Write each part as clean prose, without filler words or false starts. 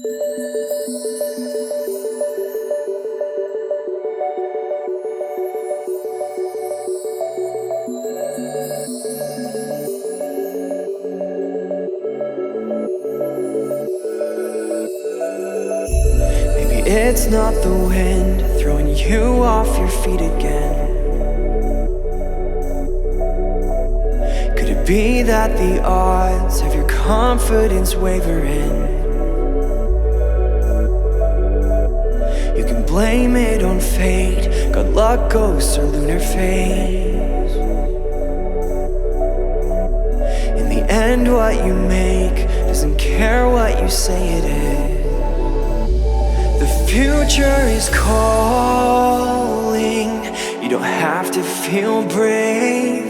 It's not the wind throwing you off your feet again. Could it be that the odds of your confidence wavering? You can blame it on fate, good luck, ghosts, or lunar phase. In the end, what you make doesn't care what you say it is. The future is calling. You don't have to feel brave.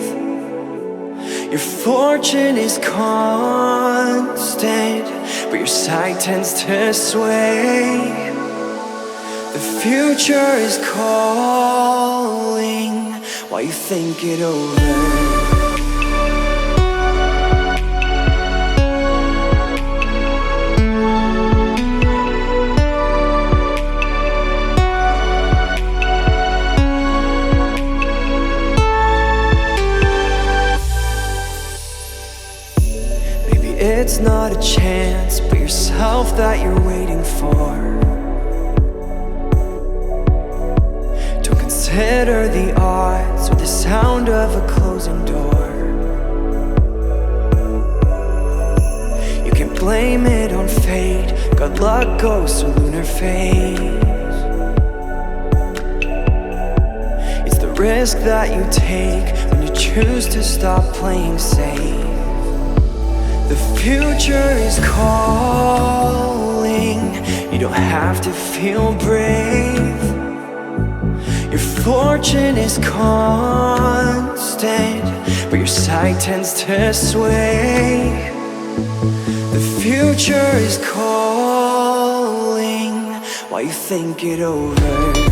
Your fortune is constant, but your sight tends to sway. The future is calling while you think it over. It's not a chance, but yourself that you're waiting for. Don't consider the odds or the sound of a closing door. You can blame it on fate, good luck, ghosts, or lunar phase. It's the risk that you take when you choose to stop playing safe. The future is calling. You don't have to feel brave. Your fortune is constant, but your sight tends to sway. The future is calling while you think it over.